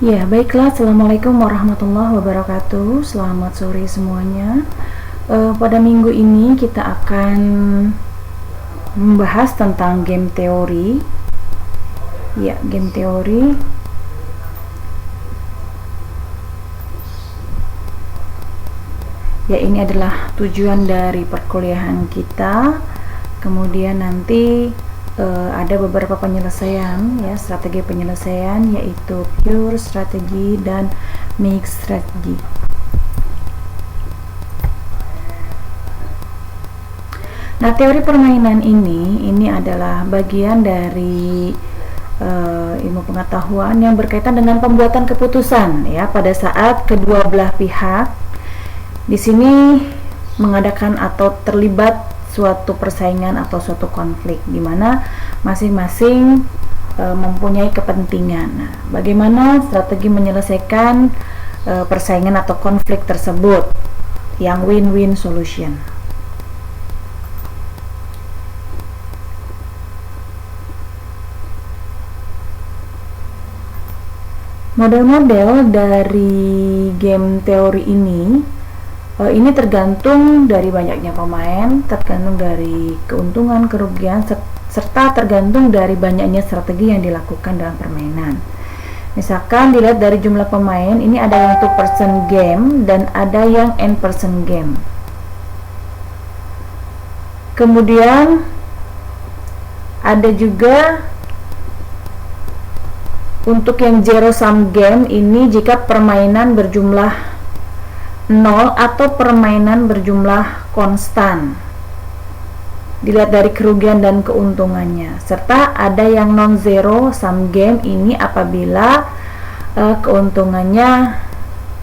Ya, baiklah. Assalamualaikum warahmatullahi wabarakatuh. Selamat sore semuanya. Pada minggu ini kita akan membahas tentang game teori. Ya, game teori. Ya, ini adalah tujuan dari perkuliahan kita. Kemudian nanti ada beberapa penyelesaian, ya, strategi penyelesaian, yaitu pure strategi dan mixed strategi. Nah, teori permainan ini adalah bagian dari ilmu pengetahuan yang berkaitan dengan pembuatan keputusan, ya, pada saat kedua belah pihak di sini mengadakan atau terlibat suatu persaingan atau suatu konflik di mana masing-masing mempunyai kepentingan. Nah, bagaimana strategi menyelesaikan persaingan atau konflik tersebut yang win-win solution. Model-model dari game teori ini tergantung dari banyaknya pemain, tergantung dari keuntungan, kerugian, serta tergantung dari banyaknya strategi yang dilakukan dalam permainan. Misalkan dilihat dari jumlah pemain, ini ada yang 2-person game dan ada yang n-person game. Kemudian ada juga untuk yang zero sum game ini jika permainan berjumlah 0 atau permainan berjumlah konstan, dilihat dari kerugian dan keuntungannya. Serta ada yang non zero sum game ini apabila keuntungannya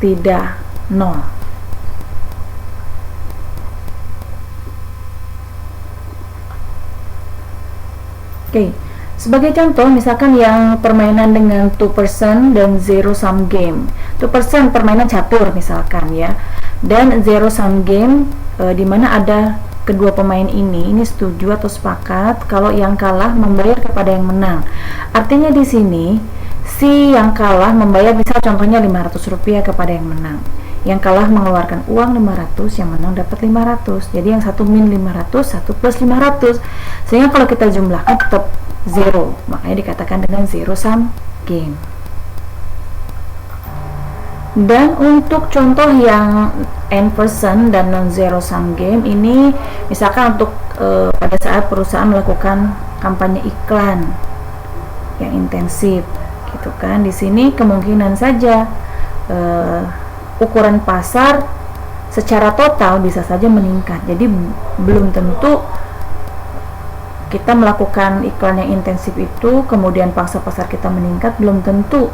tidak 0. Oke. Sebagai contoh, misalkan yang permainan dengan 2-person dan zero sum game. 2-person permainan catur misalkan, ya. Dan zero sum game di mana ada kedua pemain ini setuju atau sepakat kalau yang kalah membayar kepada yang menang. Artinya di sini si yang kalah membayar, misal contohnya Rp500 kepada yang menang. Yang kalah mengeluarkan uang 500, yang menang dapat 500. Jadi yang satu min 500, satu plus 500. Sehingga kalau kita jumlahkan tetap zero, makanya dikatakan dengan zero sum game. Dan untuk contoh yang n-person dan non zero sum game ini, misalkan untuk pada saat perusahaan melakukan kampanye iklan yang intensif, gitu kan. Di sini kemungkinan saja ukuran pasar secara total bisa saja meningkat. Jadi belum tentu kita melakukan iklan yang intensif itu kemudian pangsa pasar kita meningkat, belum tentu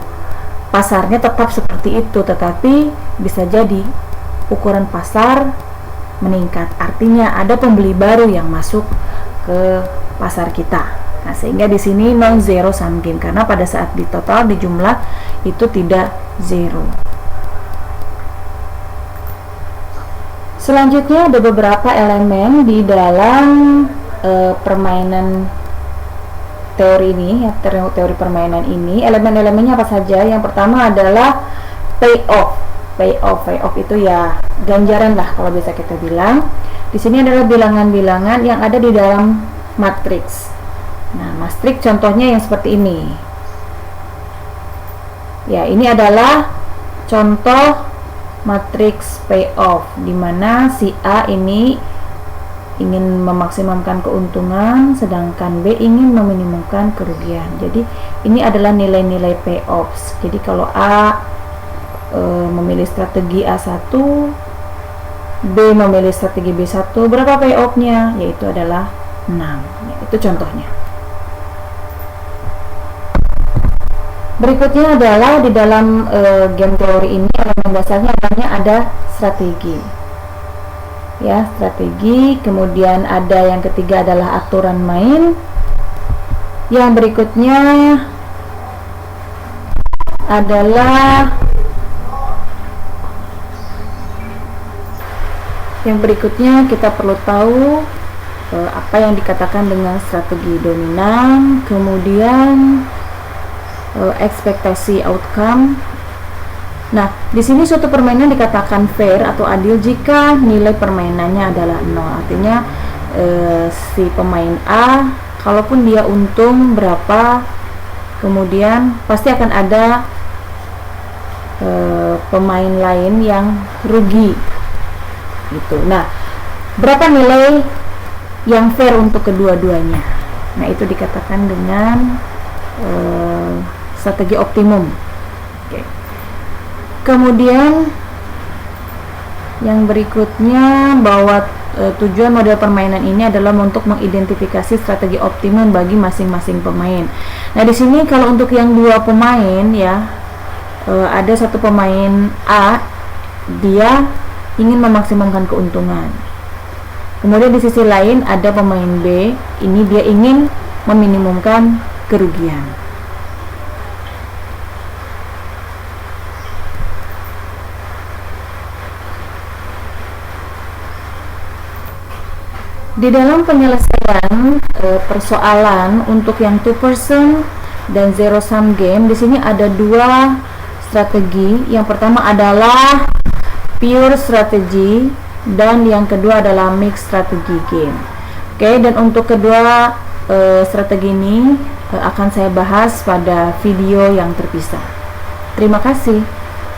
pasarnya tetap seperti itu, tetapi bisa jadi ukuran pasar meningkat, artinya ada pembeli baru yang masuk ke pasar kita. Nah, sehingga di sini non zero sum game karena pada saat di total, di jumlah itu tidak zero. Selanjutnya ada beberapa elemen di dalam permainan teori ini, ya, teori permainan ini. Elemen-elemennya apa saja? Yang pertama adalah payoff. Payoff itu ya ganjaran lah kalau bisa kita bilang. Di sini adalah bilangan-bilangan yang ada di dalam matriks. Nah, matriks contohnya yang seperti ini. Ya, ini adalah contoh matriks payoff di mana si A ini ingin memaksimalkan keuntungan, sedangkan B ingin meminimumkan kerugian. Jadi ini adalah nilai-nilai payoffs. Jadi kalau A memilih strategi A1, B memilih strategi B1, berapa payoffnya? Yaitu adalah 6. Ya, itu contohnya. Berikutnya adalah di dalam game teori ini elemen dasarnya ada strategi. Ya, strategi. Kemudian ada yang ketiga adalah aturan main. Yang berikutnya adalah kita perlu tahu apa yang dikatakan dengan strategi dominan. Kemudian ekspektasi outcome. Nah, di sini suatu permainan dikatakan fair atau adil jika nilai permainannya adalah 0. Artinya si pemain A, kalaupun dia untung berapa, kemudian pasti akan ada pemain lain yang rugi gitu. Nah, berapa nilai yang fair untuk kedua-duanya? Nah, itu dikatakan dengan strategi optimum. Oke. Kemudian yang berikutnya, bahwa tujuan model permainan ini adalah untuk mengidentifikasi strategi optimum bagi masing-masing pemain. Nah, di sini kalau untuk yang dua pemain ya, ada satu pemain A, dia ingin memaksimalkan keuntungan. Kemudian di sisi lain ada pemain B, ini dia ingin meminimumkan kerugian. Di dalam penyelesaian persoalan untuk yang two person dan zero sum game, di sini ada dua strategi. Yang pertama adalah pure strategi dan yang kedua adalah mixed strategi game. Oke, dan untuk kedua strategi ini akan saya bahas pada video yang terpisah. Terima kasih.